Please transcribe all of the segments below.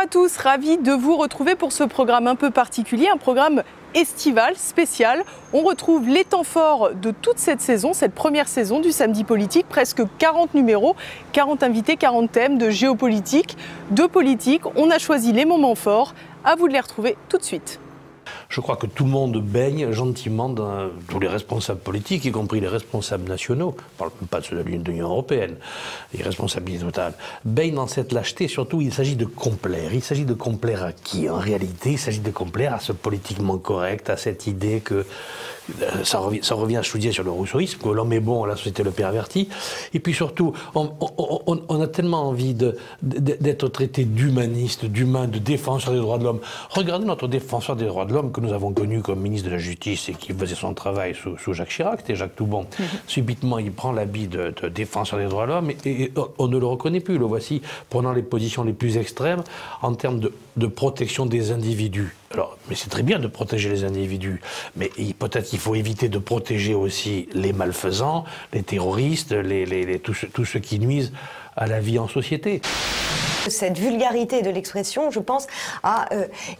à tous, ravi de vous retrouver pour ce programme un peu particulier, un programme estival, spécial. On retrouve les temps forts de toute cette saison, cette première saison du Samedi Politique, presque 40 numéros, 40 invités, 40 thèmes de géopolitique, de politique. On a choisi les moments forts, à vous de les retrouver tout de suite. Je crois que tout le monde baigne gentiment dans tous les responsables politiques, y compris les responsables nationaux, je ne parle même pas de ceux de l'Union européenne, les responsabilités totales, baignent dans cette lâcheté. Surtout, il s'agit de complaire. Il s'agit de complaire à qui? En réalité, il s'agit de complaire à ce politiquement correct, à cette idée que ça revient, je vous disais, sur le rousseauisme, que l'homme est bon, la société le pervertit. Et puis surtout, on a tellement envie d'être traité d'humaniste, d'humain, de défenseur des droits de l'homme. Regardez notre défenseur des droits de l'homme que nous avons connu comme ministre de la Justice et qui faisait son travail sous Jacques Chirac, c'était Jacques Toubon. Subitement, il prend l'habit de défenseur des droits de l'homme et on ne le reconnaît plus. Le voici prenant les positions les plus extrêmes en termes de protection des individus. Alors, mais c'est très bien de protéger les individus, mais peut-être qu'il faut éviter de protéger aussi les malfaisants, les terroristes, tous ceux qui nuisent à la vie en société. Cette vulgarité de l'expression, je pense, a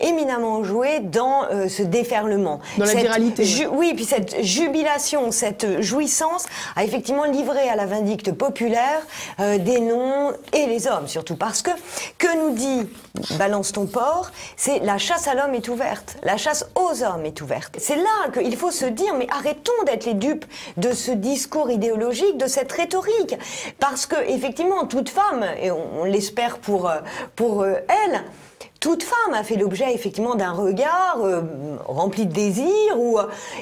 éminemment joué dans ce déferlement. Dans la viralité. Oui, puis cette jubilation, cette jouissance a effectivement livré à la vindicte populaire des noms et les hommes, surtout parce que nous dit Balance ton porc, c'est la chasse à l'homme est ouverte, la chasse aux hommes est ouverte. C'est là qu'il faut se dire, mais arrêtons d'être les dupes de ce discours idéologique, de cette rhétorique, parce que effectivement, toute femme, et on l'espère pour elle, toute femme a fait l'objet effectivement d'un regard rempli de désir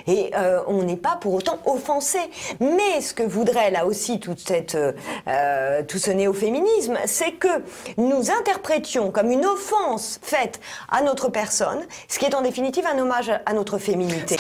et on n'est pas pour autant offensé. Mais ce que voudrait là aussi tout ce néo-féminisme, c'est que nous interprétions comme une offense faite à notre personne, ce qui est en définitive un hommage à notre féminité.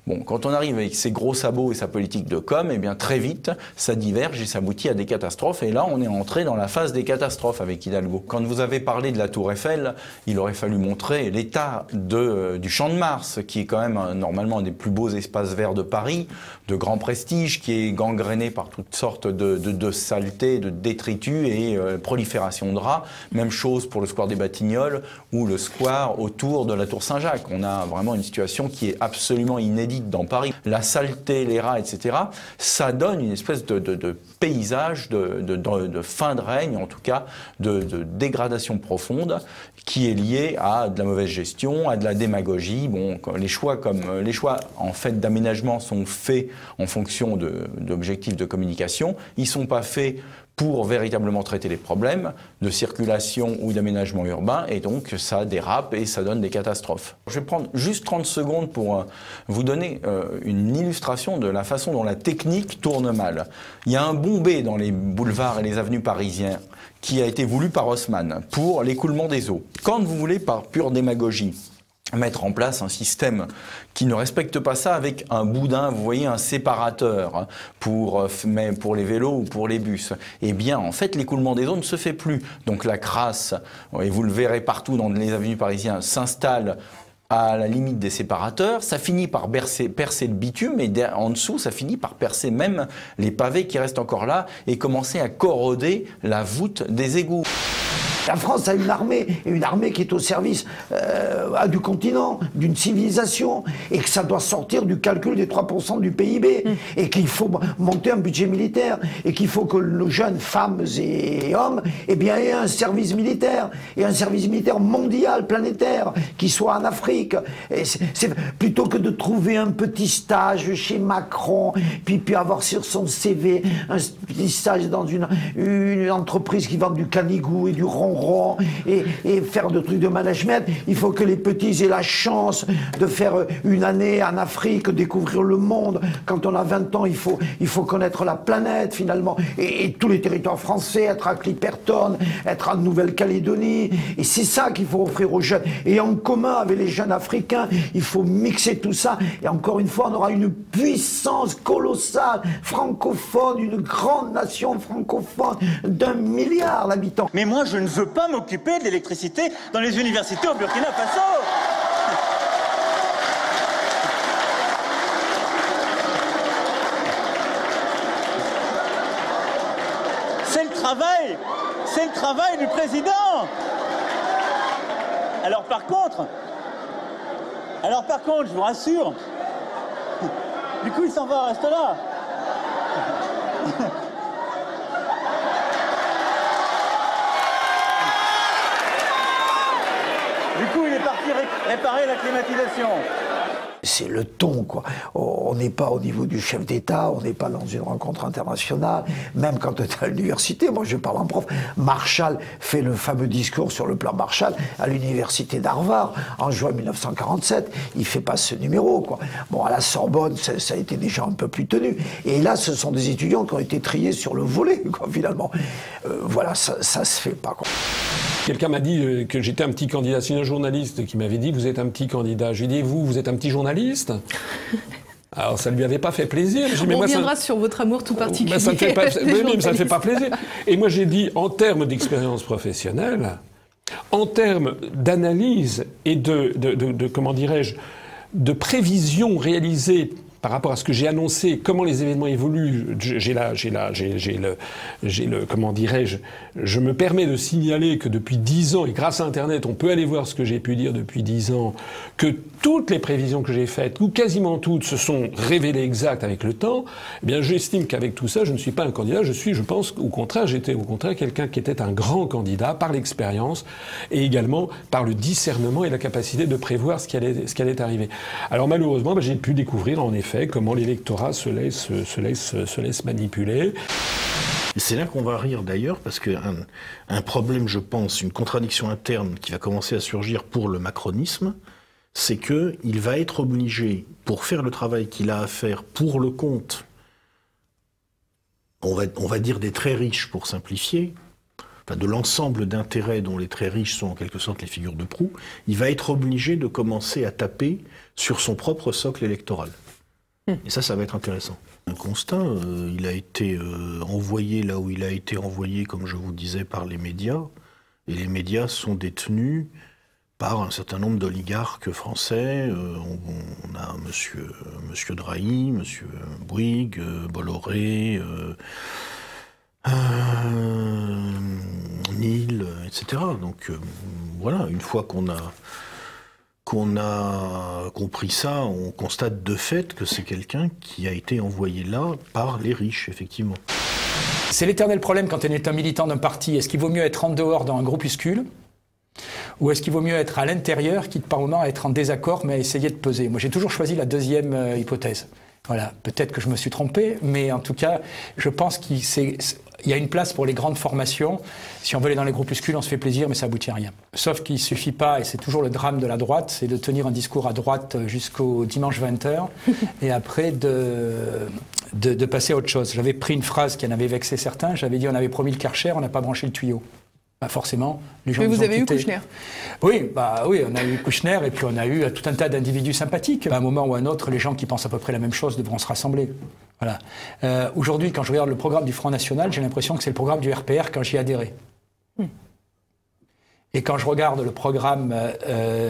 Bon, quand on arrive avec ses gros sabots et sa politique de com, eh bien très vite, ça diverge et ça aboutit à des catastrophes. Et là, on est entré dans la phase des catastrophes avec Hidalgo. Quand vous avez parlé de la Tour Eiffel, il aurait fallu montrer l'état du Champ de Mars, qui est quand même normalement un des plus beaux espaces verts de Paris, de grand prestige, qui est gangréné par toutes sortes de saletés, de détritus et prolifération de rats. Même chose pour le square des Batignolles ou le square autour de la Tour Saint-Jacques. On a vraiment une situation qui est absolument inédite dans Paris. La saleté, les rats, etc., ça donne une espèce de paysage de fin de règne, en tout cas de dégradation profonde, qui est liée à de la mauvaise gestion, à de la démagogie. Bon, les choix en fait d'aménagement sont faits en fonction d'objectifs de communication. Ils ne sont pas faits pour véritablement traiter les problèmes de circulation ou d'aménagement urbain, et donc ça dérape et ça donne des catastrophes. Je vais prendre juste 30 secondes pour vous donner une illustration de la façon dont la technique tourne mal. Il y a un bombé dans les boulevards et les avenues parisiens qui a été voulu par Haussmann pour l'écoulement des eaux. Quand vous voulez, par pure démagogie, mettre en place un système qui ne respecte pas ça avec un boudin, vous voyez, un séparateur pour les vélos ou pour les bus. Eh bien, en fait, l'écoulement des eaux ne se fait plus. Donc la crasse, et vous le verrez partout dans les avenues parisiennes, s'installe à la limite des séparateurs, ça finit par percer le bitume et en dessous, ça finit par percer même les pavés qui restent encore là et commencer à corroder la voûte des égouts. La France a une armée qui est au service du continent, d'une civilisation, et que ça doit sortir du calcul des 3% du PIB, et qu'il faut monter un budget militaire, et qu'il faut que nos jeunes femmes et hommes eh bien, aient un service militaire, et un service militaire mondial, planétaire, qui soit en Afrique. C'est plutôt que de trouver un petit stage chez Macron, puis avoir sur son CV un petit stage dans une entreprise qui vend du canigou et du ronron, et faire de trucs de management. Il faut que les petits aient la chance de faire une année en Afrique, découvrir le monde. Quand on a 20 ans, il faut connaître la planète finalement, et tous les territoires français, être à Clipperton, être en Nouvelle-Calédonie, et c'est ça qu'il faut offrir aux jeunes. Et en commun avec les jeunes africains, il faut mixer tout ça, et encore une fois, on aura une puissance colossale francophone, une grande nation francophone d'1 milliard d'habitants. Mais moi, je ne veux pas m'occuper de l'électricité dans les universités au Burkina Faso. C'est le travail du président. Alors par contre, je vous rassure, du coup il s'en va, reste là. Du coup il est parti réparer la climatisation. C'est le ton, quoi. On n'est pas au niveau du chef d'État, on n'est pas dans une rencontre internationale, même quand on est à l'université. Moi, je parle en prof. Marshall fait le fameux discours sur le plan Marshall à l'université d'Harvard en juin 1947. Il fait pas ce numéro, quoi. Bon, à la Sorbonne, ça a été déjà un peu plus tenu. Et là, ce sont des étudiants qui ont été triés sur le volet, quoi, finalement. Voilà, ça se fait pas, quoi. Quelqu'un m'a dit que j'étais un petit candidat. C'est un journaliste qui m'avait dit « Vous êtes un petit candidat ». Je lui ai dit « Vous êtes un petit journaliste ?» Alors ça ne lui avait pas fait plaisir. On reviendra sur votre amour tout particulier. Ça ne fait pas, mais ça ne fait pas plaisir. Et moi j'ai dit, en termes d'expérience professionnelle, en termes d'analyse et comment dirais-je, de prévision réalisée par rapport à ce que j'ai annoncé, comment les événements évoluent, comment dirais-je, je me permets de signaler que depuis 10 ans, et grâce à Internet, on peut aller voir ce que j'ai pu dire depuis 10 ans, que toutes les prévisions que j'ai faites, ou quasiment toutes, se sont révélées exactes avec le temps. Eh bien, j'estime qu'avec tout ça, je ne suis pas un candidat, je pense, au contraire, j'étais au contraire quelqu'un qui était un grand candidat par l'expérience et également par le discernement et la capacité de prévoir ce qui allait arriver. Alors malheureusement, j'ai pu découvrir en effet comment l'électorat se laisse manipuler. C'est là qu'on va rire d'ailleurs, parce qu'un problème, je pense, une contradiction interne qui va commencer à surgir pour le macronisme, c'est qu'il va être obligé, pour faire le travail qu'il a à faire pour le compte, on va dire des très riches pour simplifier, enfin de l'ensemble d'intérêts dont les très riches sont en quelque sorte les figures de proue, il va être obligé de commencer à taper sur son propre socle électoral. Et ça va être intéressant. Un constat, il a été envoyé là où il a été envoyé, comme je vous disais, par les médias. Et les médias sont détenus par un certain nombre d'oligarques français. On a monsieur Drahi, monsieur Bouygues, Bolloré, Neil, etc. Donc voilà, une fois qu'on a compris ça, on constate de fait que c'est quelqu'un qui a été envoyé là par les riches, effectivement. C'est l'éternel problème quand on est un militant d'un parti. Est-ce qu'il vaut mieux être en dehors dans un groupuscule, ou est-ce qu'il vaut mieux être à l'intérieur, quitte par moment à être en désaccord, mais à essayer de peser? Moi, j'ai toujours choisi la deuxième hypothèse. Voilà, peut-être que je me suis trompé, mais en tout cas, je pense qu'il y a une place pour les grandes formations. Si on veut aller dans les groupuscules, on se fait plaisir, mais ça aboutit à rien. Sauf qu'il ne suffit pas, et c'est toujours le drame de la droite, c'est de tenir un discours à droite jusqu'au dimanche 20h, et après de passer à autre chose. J'avais pris une phrase qui en avait vexé certains, j'avais dit on avait promis le Karcher, on n'a pas branché le tuyau. Bah forcément, les gens. Mais vous avez eu quitté. Kouchner. Oui, on a eu Kouchner et puis on a eu tout un tas d'individus sympathiques. À un moment ou à un autre, les gens qui pensent à peu près la même chose devront se rassembler. Voilà. Aujourd'hui, quand je regarde le programme du Front National, j'ai l'impression que c'est le programme du RPR quand j'y ai adhéré. Et quand je regarde le programme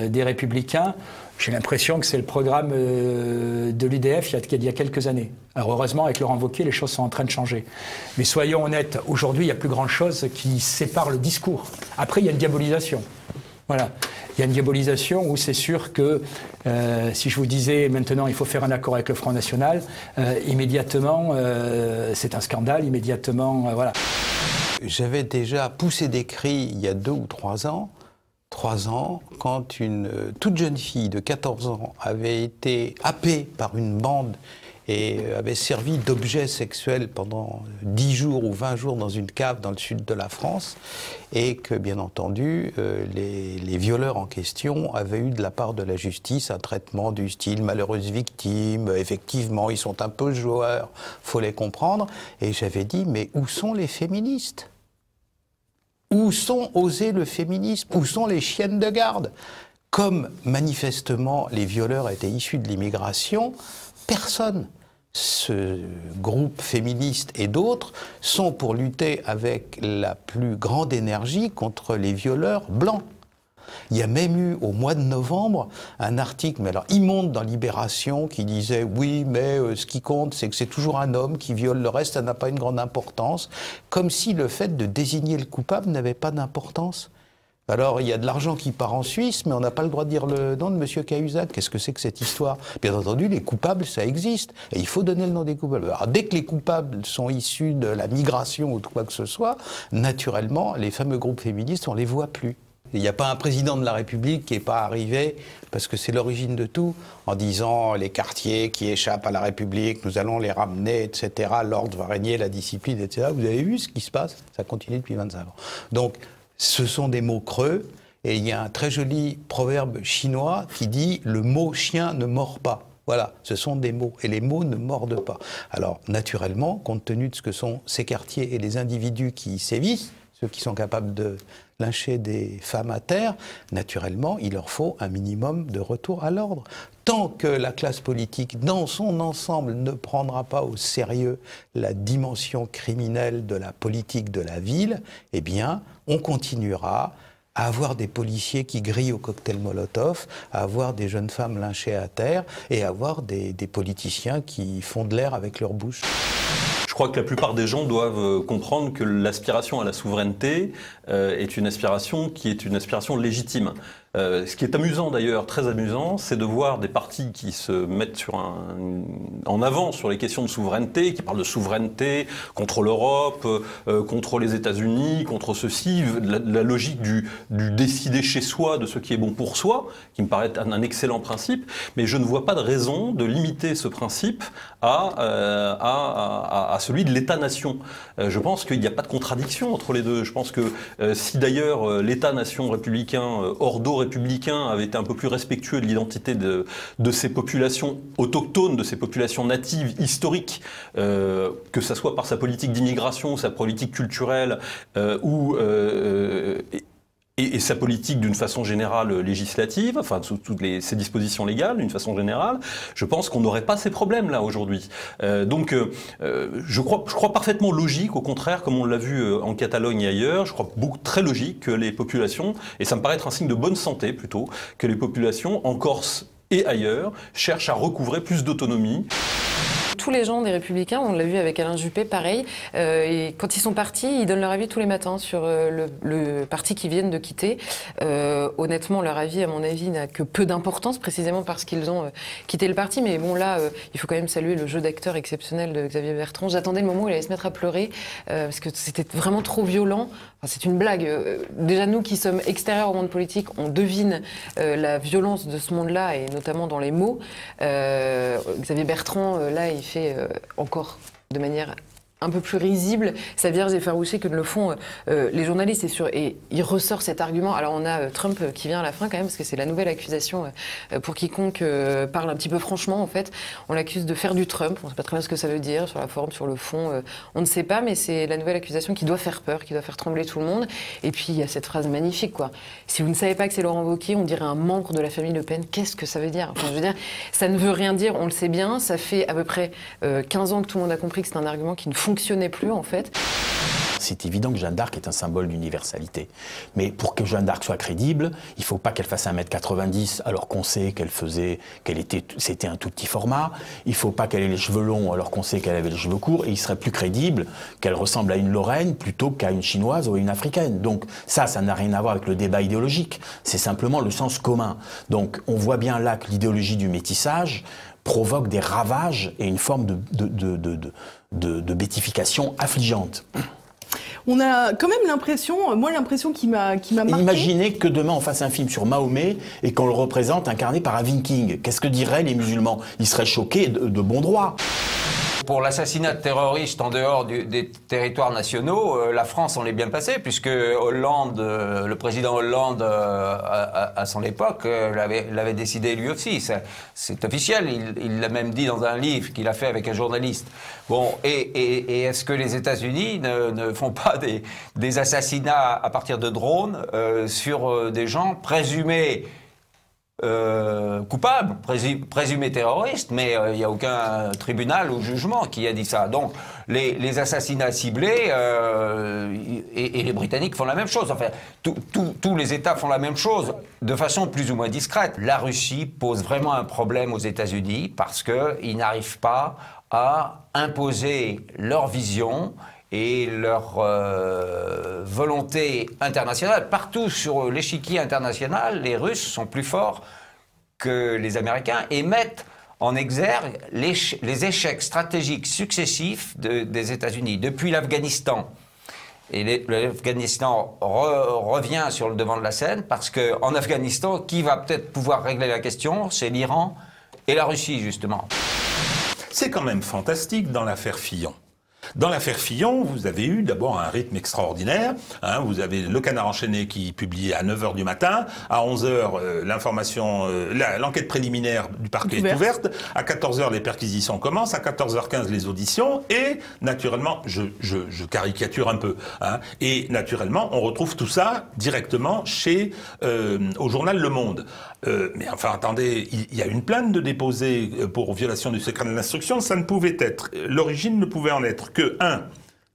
des Républicains, j'ai l'impression que c'est le programme de l'UDF il y a quelques années. Alors heureusement, avec Laurent Wauquiez, les choses sont en train de changer. Mais soyons honnêtes, aujourd'hui, il n'y a plus grand-chose qui sépare le discours. Après, il y a une diabolisation. Voilà. Il y a une diabolisation où c'est sûr que si je vous disais maintenant il faut faire un accord avec le Front National, immédiatement, c'est un scandale, immédiatement, voilà. J'avais déjà poussé des cris il y a 2 ou 3 ans, quand une toute jeune fille de 14 ans avait été happée par une bande et avait servi d'objet sexuel pendant 10 jours ou 20 jours dans une cave dans le sud de la France, et que, bien entendu, les violeurs en question avaient eu de la part de la justice un traitement du style « malheureuse victime », effectivement, ils sont un peu joueurs, faut les comprendre. Et j'avais dit « mais où sont les féministes ? Où sont osés le féminisme ? Où sont les chiennes de garde ?» Comme, manifestement, les violeurs étaient issus de l'immigration, personne, ce groupe féministe et d'autres, sont pour lutter avec la plus grande énergie contre les violeurs blancs. Il y a même eu, au mois de novembre, un article, mais alors immonde dans Libération, qui disait « oui, mais ce qui compte, c'est que c'est toujours un homme qui viole, le reste, ça n'a pas une grande importance », comme si le fait de désigner le coupable n'avait pas d'importance. Alors, il y a de l'argent qui part en Suisse, mais on n'a pas le droit de dire le nom de M. Cahuzac. Qu'est-ce que c'est que cette histoire? Bien entendu, les coupables, ça existe. Et il faut donner le nom des coupables. Alors, dès que les coupables sont issus de la migration ou de quoi que ce soit, naturellement, les fameux groupes féministes, on les voit plus. Il n'y a pas un président de la République qui n'est pas arrivé, parce que c'est l'origine de tout, en disant les quartiers qui échappent à la République, nous allons les ramener, etc. L'ordre va régner, la discipline, etc. Vous avez vu ce qui se passe? Ça continue depuis 25 ans. Donc, ce sont des mots creux, et il y a un très joli proverbe chinois qui dit « le mot chien ne mord pas ». Voilà, ce sont des mots, et les mots ne mordent pas. Alors, naturellement, compte tenu de ce que sont ces quartiers et les individus qui y sévissent, ceux qui sont capables de lyncher des femmes à terre, naturellement, il leur faut un minimum de retour à l'ordre. Tant que la classe politique, dans son ensemble, ne prendra pas au sérieux la dimension criminelle de la politique de la ville, eh bien, on continuera à avoir des policiers qui grillent au cocktail Molotov, à avoir des jeunes femmes lynchées à terre et à avoir des politiciens qui font de l'air avec leur bouche. Je crois que la plupart des gens doivent comprendre que l'aspiration à la souveraineté est une aspiration qui est une aspiration légitime. Ce qui est amusant d'ailleurs, très amusant, c'est de voir des partis qui se mettent en avant sur les questions de souveraineté, qui parlent de souveraineté contre l'Europe, contre les États-Unis, contre ceci, la logique du décider chez soi de ce qui est bon pour soi, qui me paraît un excellent principe, mais je ne vois pas de raison de limiter ce principe à celui de l'État-nation. Je pense qu'il n'y a pas de contradiction entre les deux. Je pense que si d'ailleurs l'État-nation républicain, ordo-républicain, avait été un peu plus respectueux de l'identité de ces populations autochtones, de ces populations natives, historiques, que ça soit par sa politique d'immigration, sa politique culturelle et sa politique d'une façon générale législative, enfin toutes ces dispositions légales d'une façon générale, je pense qu'on n'aurait pas ces problèmes-là aujourd'hui. Je crois parfaitement logique, au contraire, comme on l'a vu en Catalogne et ailleurs, je crois très logique que les populations, et ça me paraît être un signe de bonne santé plutôt, que les populations en Corse et ailleurs cherchent à recouvrer plus d'autonomie. Tous les gens des Républicains, on l'a vu avec Alain Juppé, pareil, et quand ils sont partis, ils donnent leur avis tous les matins sur le parti qu'ils viennent de quitter. Honnêtement, leur avis, à mon avis, n'a que peu d'importance, précisément parce qu'ils ont quitté le parti. Mais bon, là, il faut quand même saluer le jeu d'acteur exceptionnel de Xavier Bertrand. J'attendais le moment où il allait se mettre à pleurer, parce que c'était vraiment trop violent. Enfin, c'est une blague. Déjà, nous qui sommes extérieurs au monde politique, on devine la violence de ce monde-là, et notamment dans les mots. Xavier Bertrand, là, il fait encore de manière un peu plus risible sa vierge effarouchée que ne le font les journalistes. Et il ressort cet argument. Alors on a Trump qui vient à la fin quand même, parce que c'est la nouvelle accusation pour quiconque parle un petit peu franchement en fait. On l'accuse de faire du Trump, on ne sait pas très bien ce que ça veut dire, sur la forme, sur le fond, on ne sait pas, mais c'est la nouvelle accusation qui doit faire peur, qui doit faire trembler tout le monde. Et puis il y a cette phrase magnifique, quoi. Si vous ne savez pas que c'est Laurent Wauquiez, on dirait un membre de la famille Le Pen. Qu'est-ce que ça veut dire? Enfin, je veux dire, ça ne veut rien dire, on le sait bien, ça fait à peu près 15 ans que tout le monde a compris que c'est un argument qui ne fonctionnait plus en fait. C'est évident que Jeanne d'Arc est un symbole d'universalité. Mais pour que Jeanne d'Arc soit crédible, il ne faut pas qu'elle fasse 1m90 alors qu'on sait c'était un tout petit format. Il ne faut pas qu'elle ait les cheveux longs alors qu'on sait qu'elle avait les cheveux courts. Et il serait plus crédible qu'elle ressemble à une Lorraine plutôt qu'à une Chinoise ou à une Africaine. Donc ça n'a rien à voir avec le débat idéologique. C'est simplement le sens commun. Donc on voit bien là que l'idéologie du métissage provoque des ravages et une forme de bétification affligeante. On a quand même l'impression, moi l'impression qui m'a marqué... Imaginez que demain on fasse un film sur Mahomet et qu'on le représente incarné par un viking. Qu'est-ce que diraient les musulmans? Ils seraient choqués de bon droit. Pour l'assassinat de terroristes en dehors des territoires nationaux, la France en est bien passée, puisque Hollande, le président Hollande, à son époque, l'avait décidé lui aussi. C'est officiel, il l'a même dit dans un livre qu'il a fait avec un journaliste. Bon, et est-ce que les États-Unis ne font pas des assassinats à partir de drones sur des gens présumés coupable, présumé terroriste, mais il n'y a aucun tribunal ou jugement qui a dit ça. Donc les assassinats ciblés, et les Britanniques font la même chose. Enfin, tous les États font la même chose, de façon plus ou moins discrète. La Russie pose vraiment un problème aux États-Unis parce qu'ils n'arrivent pas à imposer leur vision et leur volonté internationale. Partout sur l'échiquier international, les Russes sont plus forts que les Américains et mettent en exergue les échecs stratégiques successifs des États-Unis. Depuis l'Afghanistan, et l'Afghanistan revient sur le devant de la scène parce qu'en Afghanistan, qui va peut-être pouvoir régler la question, c'est l'Iran et la Russie, justement. C'est quand même fantastique dans l'affaire Fillon. Dans l'affaire Fillon, vous avez eu d'abord un rythme extraordinaire. Vous avez Le Canard enchaîné qui publiait à 9h du matin. À 11h, l'enquête préliminaire du parquet est ouverte. À 14h, les perquisitions commencent. À 14h15, les auditions. Et naturellement, je caricature un peu. Et naturellement, on retrouve tout ça directement au journal Le Monde. Mais enfin, attendez, il y a une plainte de déposer pour violation du secret de l'instruction. Ça ne pouvait être. L'origine ne pouvait en être que,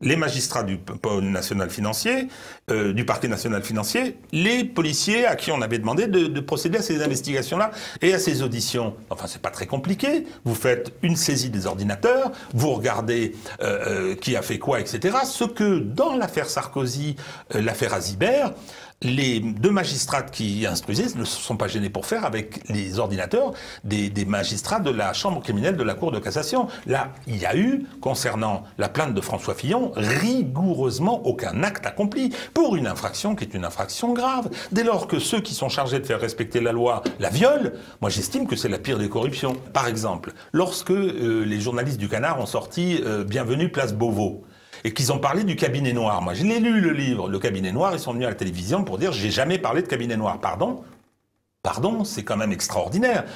les magistrats du pôle national financier, du parquet national financier, les policiers à qui on avait demandé de procéder à ces investigations-là et à ces auditions. Enfin, c'est pas très compliqué. Vous faites une saisie des ordinateurs, vous regardez qui a fait quoi, etc. Ce que, dans l'affaire Sarkozy, l'affaire Azibert, les deux magistrats qui instruisaient ne se sont pas gênés pour faire avec les ordinateurs des magistrats de la chambre criminelle de la Cour de cassation. Là, il y a eu, concernant la plainte de François Fillon, rigoureusement aucun acte accompli pour une infraction qui est une infraction grave. Dès lors que ceux qui sont chargés de faire respecter la loi la violent, moi j'estime que c'est la pire des corruptions. Par exemple, lorsque les journalistes du Canard ont sorti Bienvenue place Beauvau, et qu'ils ont parlé du cabinet noir. Moi, je l'ai lu, le livre, le cabinet noir, ils sont venus à la télévision pour dire « j'ai jamais parlé de cabinet noir ». Pardon, c'est quand même extraordinaire.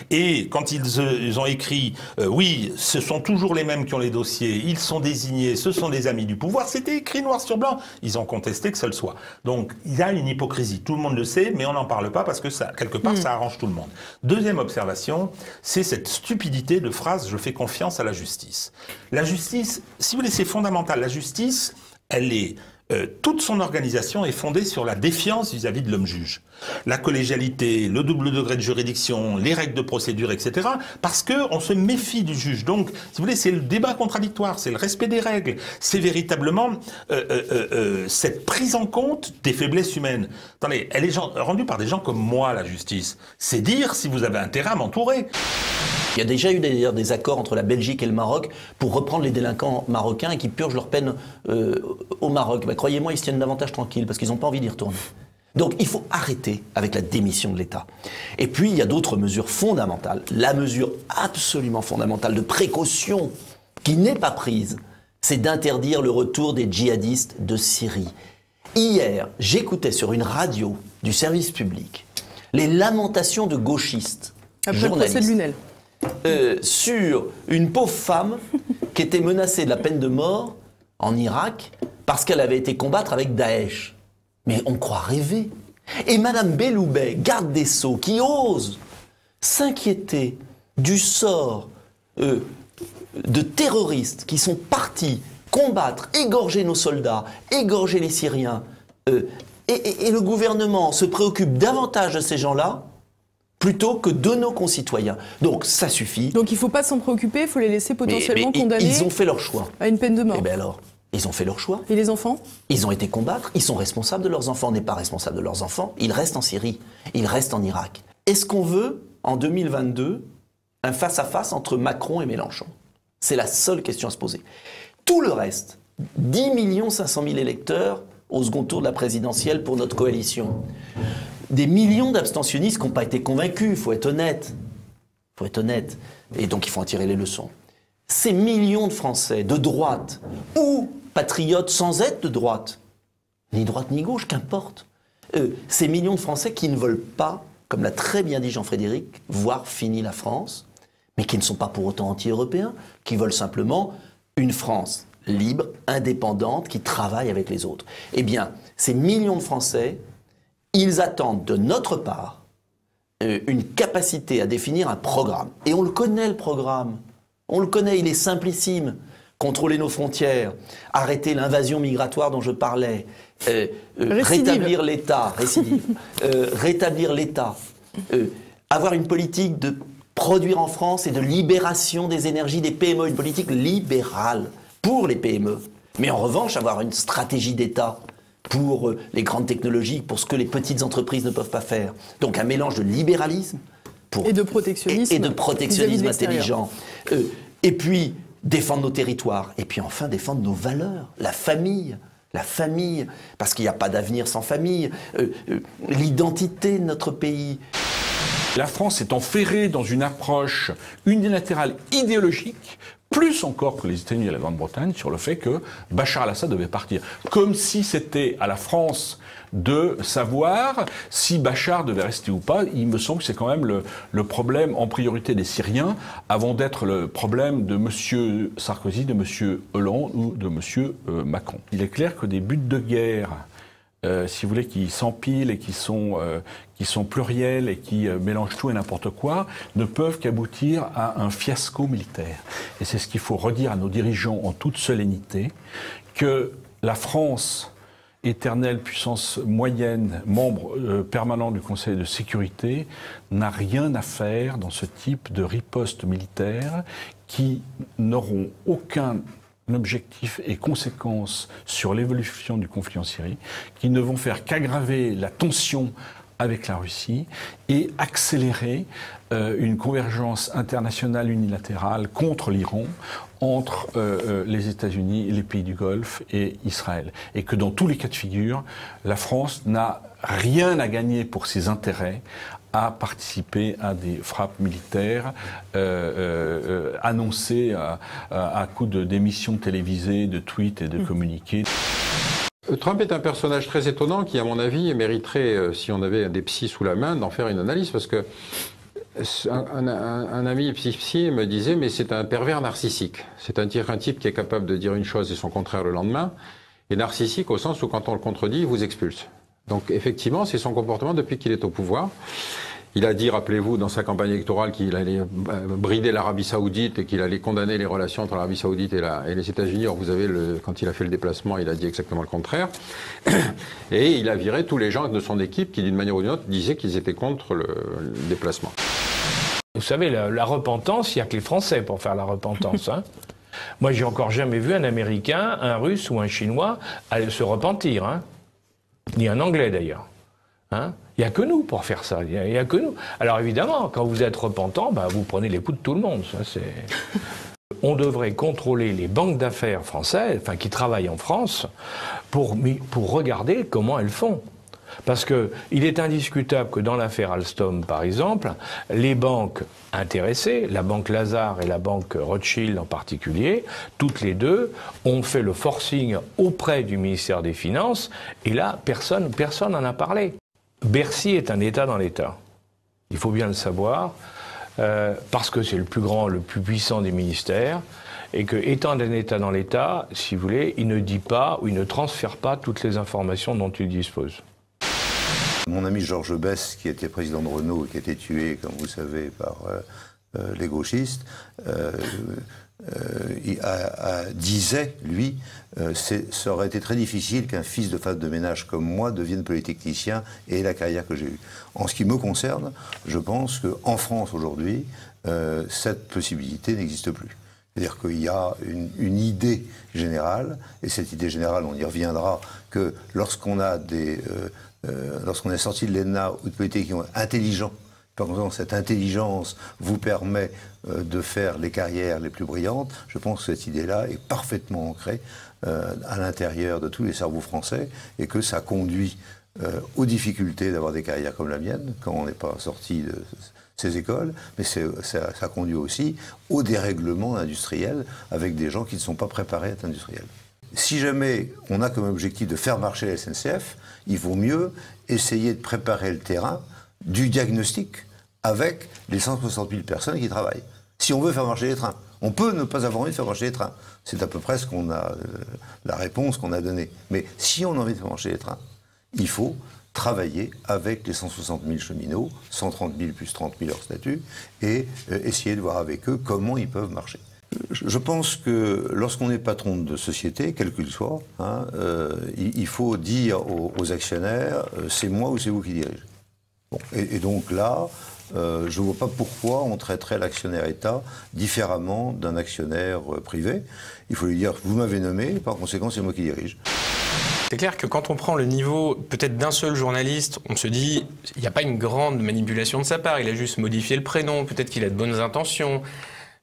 Et quand ils ont écrit oui, ce sont toujours les mêmes qui ont les dossiers, ils sont désignés, ce sont des amis du pouvoir, c'était écrit noir sur blanc. Ils ont contesté que ça le soit. Donc, il y a une hypocrisie. Tout le monde le sait, mais on n'en parle pas parce que ça, quelque part, ça arrange tout le monde. Deuxième observation, c'est cette stupidité de phrase « je fais confiance à la justice ». La justice, si vous voulez, c'est fondamental. La justice, elle est... toute son organisation est fondée sur la défiance vis-à-vis de l'homme juge. La collégialité, le double degré de juridiction, les règles de procédure, etc. Parce qu'on se méfie du juge. Donc, si vous voulez, c'est le débat contradictoire, c'est le respect des règles. C'est véritablement cette prise en compte des faiblesses humaines. Attendez, elle est rendue par des gens comme moi, la justice. C'est dire si vous avez intérêt à m'entourer. Il y a déjà eu d'ailleurs des accords entre la Belgique et le Maroc pour reprendre les délinquants marocains et qui purgent leur peine au Maroc. Ben, croyez-moi, ils se tiennent davantage tranquilles parce qu'ils n'ont pas envie d'y retourner. Donc il faut arrêter avec la démission de l'État. Et puis il y a d'autres mesures fondamentales. La mesure absolument fondamentale de précaution qui n'est pas prise, c'est d'interdire le retour des djihadistes de Syrie. Hier, j'écoutais sur une radio du service public les lamentations de gauchistes, après le procès de Lunel. Sur une pauvre femme qui était menacée de la peine de mort en Irak parce qu'elle avait été combattre avec Daesh. Mais on croit rêver. Et Madame Belloubet, garde des Sceaux, qui ose s'inquiéter du sort de terroristes qui sont partis combattre, égorger nos soldats, égorger les Syriens, et le gouvernement se préoccupe davantage de ces gens-là plutôt que de nos concitoyens. Donc ça suffit. Donc il ne faut pas s'en préoccuper, il faut les laisser potentiellement condamnés. Ils ont fait leur choix. À une peine de mort. Et bien alors, ils ont fait leur choix. Et les enfants ? Ils ont été combattre, ils sont responsables de leurs enfants. On n'est pas responsable de leurs enfants. Ils restent en Syrie, ils restent en Irak. Est-ce qu'on veut, en 2022, un face-à-face entre Macron et Mélenchon ? C'est la seule question à se poser. Tout le reste, 10 500 000 électeurs au second tour de la présidentielle pour notre coalition. Des millions d'abstentionnistes qui n'ont pas été convaincus, il faut être honnête. Il faut être honnête. Et donc il faut en tirer les leçons. Ces millions de Français de droite ou patriotes sans être de droite, ni droite ni gauche, qu'importe. Ces millions de Français qui ne veulent pas, comme l'a très bien dit Jean-Frédéric, voir finie la France, mais qui ne sont pas pour autant anti-européens, qui veulent simplement une France libre, indépendante, qui travaille avec les autres. Eh bien, ces millions de Français, ils attendent de notre part une capacité à définir un programme. Et on le connaît, le programme. On le connaît, il est simplissime. Contrôler nos frontières, arrêter l'invasion migratoire dont je parlais, rétablir l'État, rétablir l'État, avoir une politique de produire en France et de libération des énergies des PME, une politique libérale pour les PME. Mais en revanche, avoir une stratégie d'État pour les grandes technologies, pour ce que les petites entreprises ne peuvent pas faire. Donc un mélange de libéralisme et de protectionnisme, intelligent. Et puis défendre nos territoires. Et puis enfin défendre nos valeurs, la famille, parce qu'il n'y a pas d'avenir sans famille, l'identité de notre pays. La France est enferrée dans une approche unilatérale idéologique, plus encore que les États-Unis et la Grande-Bretagne, sur le fait que Bachar al-Assad devait partir. Comme si c'était à la France de savoir si Bachar devait rester ou pas. Il me semble que c'est quand même le problème en priorité des Syriens, avant d'être le problème de M. Sarkozy, de M. Hollande ou de M. Macron. Il est clair que des buts de guerre, si vous voulez, qui s'empilent et qui sont pluriels et qui mélangent tout et n'importe quoi, ne peuvent qu'aboutir à un fiasco militaire. Et c'est ce qu'il faut redire à nos dirigeants en toute solennité, que la France, éternelle puissance moyenne, membre permanent du Conseil de sécurité, n'a rien à faire dans ce type de riposte militaire qui n'auront aucun objectif et conséquences sur l'évolution du conflit en Syrie, qui ne vont faire qu'aggraver la tension avec la Russie et accélérer une convergence internationale unilatérale contre l'Iran, entre les États-Unis, les pays du Golfe et Israël. Et que dans tous les cas de figure, la France n'a rien à gagner pour ses intérêts à participer à des frappes militaires annoncées à coup d'émissions télévisées, de tweets et de communiqués. Trump est un personnage très étonnant qui, à mon avis, mériterait, si on avait des psys sous la main, d'en faire une analyse, parce que un ami psy me disait, mais c'est un pervers narcissique. C'est un type qui est capable de dire une chose et son contraire le lendemain, et narcissique au sens où quand on le contredit, il vous expulse. Donc effectivement, c'est son comportement depuis qu'il est au pouvoir. Il a dit, rappelez-vous, dans sa campagne électorale qu'il allait brider l'Arabie Saoudite et qu'il allait condamner les relations entre l'Arabie Saoudite et les États-Unis. Or, vous avez, quand il a fait le déplacement, il a dit exactement le contraire. Et il a viré tous les gens de son équipe qui, d'une manière ou d'une autre, disaient qu'ils étaient contre le déplacement. Vous savez, la repentance, il n'y a que les Français pour faire la repentance. Hein. Moi, j'ai encore jamais vu un Américain, un Russe ou un Chinois aller se repentir. Hein. Ni un Anglais, d'ailleurs. Hein. Il n'y a que nous pour faire ça, il n'y a que nous. Alors évidemment, quand vous êtes repentant, vous prenez les coups de tout le monde. Ça, on devrait contrôler les banques d'affaires françaises, qui travaillent en France, pour regarder comment elles font. Parce qu'il est indiscutable que dans l'affaire Alstom, par exemple, les banques intéressées, la banque Lazare et la banque Rothschild en particulier, toutes les deux ont fait le forcing auprès du ministère des Finances, et là, personne n'en a parlé. Bercy est un État dans l'État. Il faut bien le savoir, parce que c'est le plus grand, le plus puissant des ministères, et que, étant un État dans l'État, si vous voulez, il ne dit pas ou il ne transfère pas toutes les informations dont il dispose. Mon ami Georges Besse, qui était président de Renault et qui a été tué, comme vous savez, par les gauchistes, disait, lui, ça aurait été très difficile qu'un fils de femme de ménage comme moi devienne polytechnicien et ait la carrière que j'ai eue. En ce qui me concerne, je pense qu'en France aujourd'hui, cette possibilité n'existe plus. C'est-à-dire qu'il y a une idée générale, et cette idée générale, on y reviendra, que lorsqu'on est sorti de l'ENA ou de Polytechnique intelligent, par exemple, cette intelligence vous permet de faire les carrières les plus brillantes. Je pense que cette idée-là est parfaitement ancrée à l'intérieur de tous les cerveaux français et que ça conduit aux difficultés d'avoir des carrières comme la mienne quand on n'est pas sorti de ces écoles, mais ça conduit aussi au dérèglement industriel avec des gens qui ne sont pas préparés à être industriels. Si jamais on a comme objectif de faire marcher la SNCF, il vaut mieux essayer de préparer le terrain du diagnostic avec les 160 000 personnes qui travaillent. Si on veut faire marcher les trains, on peut ne pas avoir envie de faire marcher les trains. C'est à peu près ce qu'on a, la réponse qu'on a donnée. Mais si on a envie de faire marcher les trains, il faut travailler avec les 160 000 cheminots, 130 000 plus 30 000 hors statut, et essayer de voir avec eux comment ils peuvent marcher. Je pense que lorsqu'on est patron de société, quel qu'il soit, il faut dire aux actionnaires, c'est moi ou c'est vous qui dirigez. Bon, et donc là, je ne vois pas pourquoi on traiterait l'actionnaire État différemment d'un actionnaire privé. Il faut lui dire, vous m'avez nommé, par conséquent, c'est moi qui dirige. C'est clair que quand on prend le niveau peut-être d'un seul journaliste, on se dit, il n'y a pas une grande manipulation de sa part, il a juste modifié le prénom, peut-être qu'il a de bonnes intentions.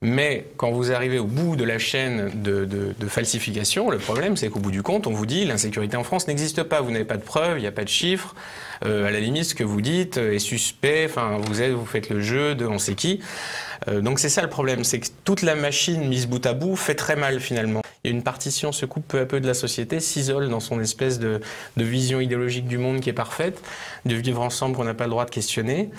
Mais quand vous arrivez au bout de la chaîne de falsification, le problème c'est qu'au bout du compte, on vous dit l'insécurité en France n'existe pas, vous n'avez pas de preuves, il n'y a pas de chiffres, à la limite ce que vous dites est suspect, enfin vous faites le jeu de on sait qui. Donc c'est ça le problème, c'est que toute la machine mise bout à bout fait très mal finalement. Il y a une partition se coupe peu à peu de la société, s'isole dans son espèce de vision idéologique du monde qui est parfaite, de vivre ensemble qu'on n'a pas le droit de questionner.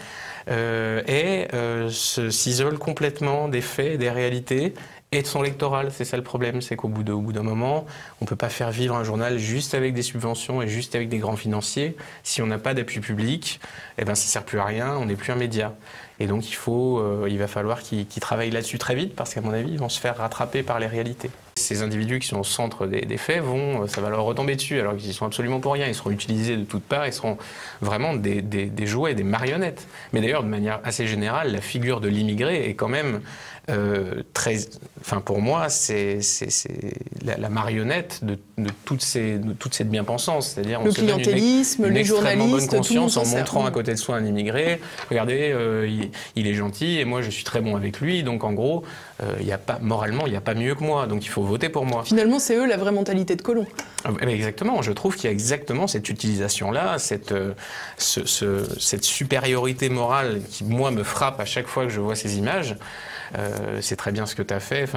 S'isole complètement des faits, des réalités et de son électoral. C'est ça le problème, c'est qu'au bout d'un moment, on ne peut pas faire vivre un journal juste avec des subventions et juste avec des grands financiers. Si on n'a pas d'appui public, eh ben, ça ne sert plus à rien, on n'est plus un média. Et donc il va falloir qu'ils travaillent là-dessus très vite parce qu'à mon avis, ils vont se faire rattraper par les réalités. Ces individus qui sont au centre des faits, ça va leur retomber dessus alors qu'ils sont absolument pour rien. Ils seront utilisés de toutes parts, ils seront vraiment des jouets, des marionnettes. Mais d'ailleurs, de manière assez générale, la figure de l'immigré est quand même pour moi, c'est la marionnette de toute cette bien-pensance. C'est-à-dire, on se donne une extrêmement bonne conscience en montrant à côté de soi un immigré. Regardez, il est gentil et moi je suis très bon avec lui. Donc en gros, moralement, il n'y a pas mieux que moi. Donc il faut voter pour moi. Finalement, c'est eux la vraie mentalité de colon. Exactement. Je trouve qu'il y a exactement cette utilisation-là, cette supériorité morale qui, moi, me frappe à chaque fois que je vois ces images. C'est très bien ce que tu as fait.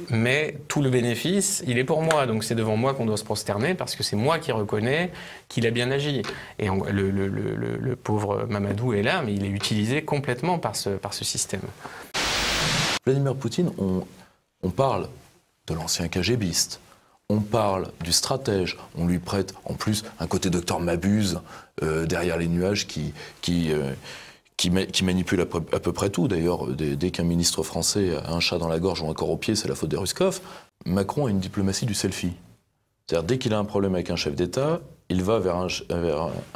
Mais tout le bénéfice, il est pour moi. Donc c'est devant moi qu'on doit se prosterner parce que c'est moi qui reconnais qu'il a bien agi. Et le pauvre Mamadou est là, mais il est utilisé complètement par ce système. Vladimir Poutine, on parle de l'ancien KGBiste, on parle du stratège, on lui prête en plus un côté docteur Mabuse derrière les nuages qui manipule à peu près tout. D'ailleurs, dès qu'un ministre français a un chat dans la gorge ou un corps au pied, c'est la faute des Ruskov. Macron a une diplomatie du selfie. C'est-à-dire, dès qu'il a un problème avec un chef d'État, il va vers un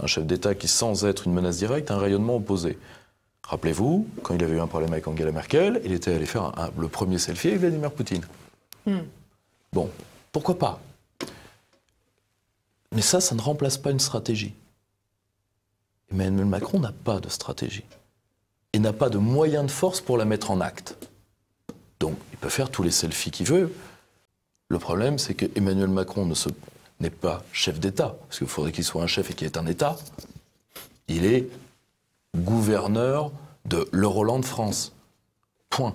chef d'État qui, sans être une menace directe, a un rayonnement opposé. Rappelez-vous, quand il avait eu un problème avec Angela Merkel, il était allé faire le premier selfie avec Vladimir Poutine. Bon, pourquoi pas? Mais ça ne remplace pas une stratégie. Emmanuel Macron n'a pas de stratégie et n'a pas de moyens de force pour la mettre en acte. Donc, il peut faire tous les selfies qu'il veut. Le problème, c'est que Emmanuel Macron n'est pas chef d'État, parce qu'il faudrait qu'il soit un chef et qu'il ait un État. Il est gouverneur de l'Euroland France. Point.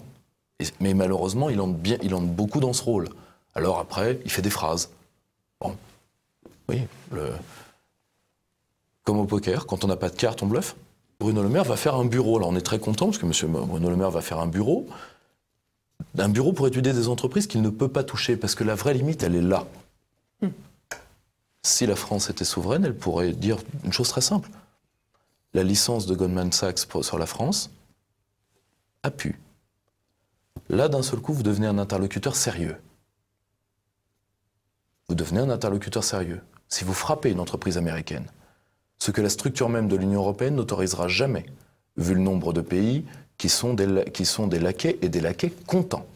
Mais malheureusement, il entre beaucoup dans ce rôle. Alors après, il fait des phrases. Bon. Oui, comme au poker, quand on n'a pas de carte, on bluffe. Bruno Le Maire va faire un bureau. Là, on est très content parce que Bruno Le Maire va faire un bureau pour étudier des entreprises qu'il ne peut pas toucher, parce que la vraie limite, elle est là. Si la France était souveraine, elle pourrait dire une chose très simple. La licence de Goldman Sachs sur la France a pu. Là, d'un seul coup, vous devenez un interlocuteur sérieux. Vous devenez un interlocuteur sérieux. Si vous frappez une entreprise américaine, ce que la structure même de l'Union européenne n'autorisera jamais, vu le nombre de pays qui sont des laquais et des laquais contents.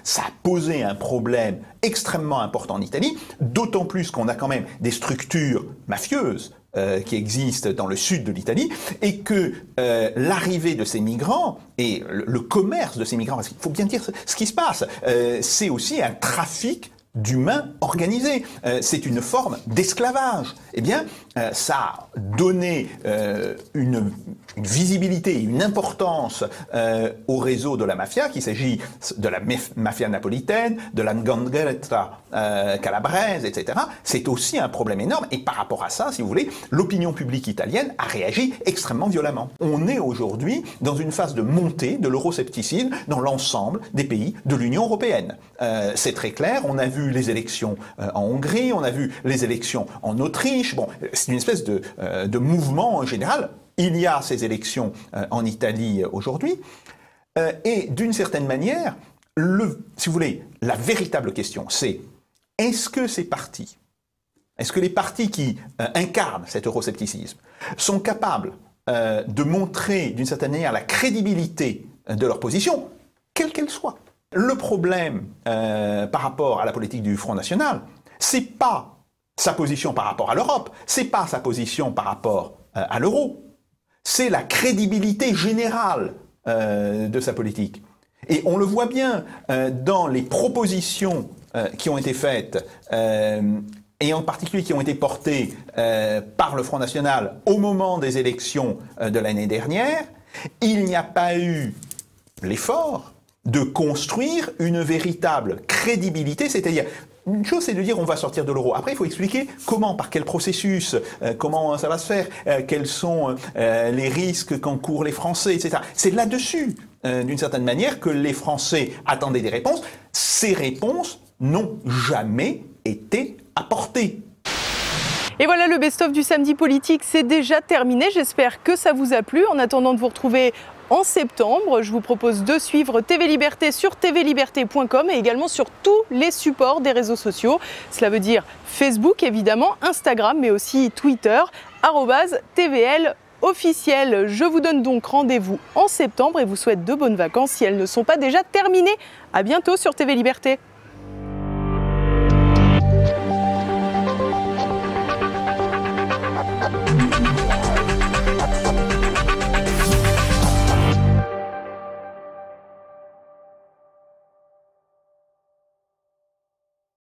Ça a posé un problème extrêmement important en Italie, d'autant plus qu'on a quand même des structures mafieuses qui existent dans le sud de l'Italie, et que l'arrivée de ces migrants et le commerce de ces migrants, parce qu'il faut bien dire ce qui se passe, c'est aussi un trafic d'humains organisés. C'est une forme d'esclavage. Eh bien, ça a donné une visibilité, une importance au réseau de la mafia, qu'il s'agit de la mafia napolitaine, de la 'ndrangheta calabraise, etc. C'est aussi un problème énorme. Et par rapport à ça, si vous voulez, l'opinion publique italienne a réagi extrêmement violemment. On est aujourd'hui dans une phase de montée de l'euroscepticisme dans l'ensemble des pays de l'Union européenne. C'est très clair. On a vu les élections en Hongrie, on a vu les élections en Autriche. Bon, c'est une espèce de mouvement en général. Il y a ces élections en Italie aujourd'hui. Et d'une certaine manière, si vous voulez, la véritable question, c'est est-ce que ces partis, est-ce que les partis qui incarnent cet euroscepticisme sont capables de montrer d'une certaine manière la crédibilité de leur position, quelle qu'elle soit? Le problème par rapport à la politique du Front National, c'est pas sa position par rapport à l'Europe, c'est pas sa position par rapport à l'euro, c'est la crédibilité générale de sa politique. Et on le voit bien dans les propositions qui ont été faites, et en particulier qui ont été portées par le Front National au moment des élections de l'année dernière, il n'y a pas eu l'effort de construire une véritable crédibilité, c'est-à-dire, une chose c'est de dire on va sortir de l'euro. Après il faut expliquer comment, par quel processus, comment ça va se faire, quels sont les risques qu'encourent les Français, etc. C'est là-dessus, d'une certaine manière, que les Français attendaient des réponses. Ces réponses n'ont jamais été apportées. Et voilà, le best-of du Samedi Politique, c'est déjà terminé. J'espère que ça vous a plu. En attendant de vous retrouver en septembre, je vous propose de suivre TV Liberté sur tvliberté.com et également sur tous les supports des réseaux sociaux. Cela veut dire Facebook évidemment, Instagram, mais aussi Twitter, @TVL officiel. Je vous donne donc rendez-vous en septembre et vous souhaite de bonnes vacances si elles ne sont pas déjà terminées. À bientôt sur TV Liberté.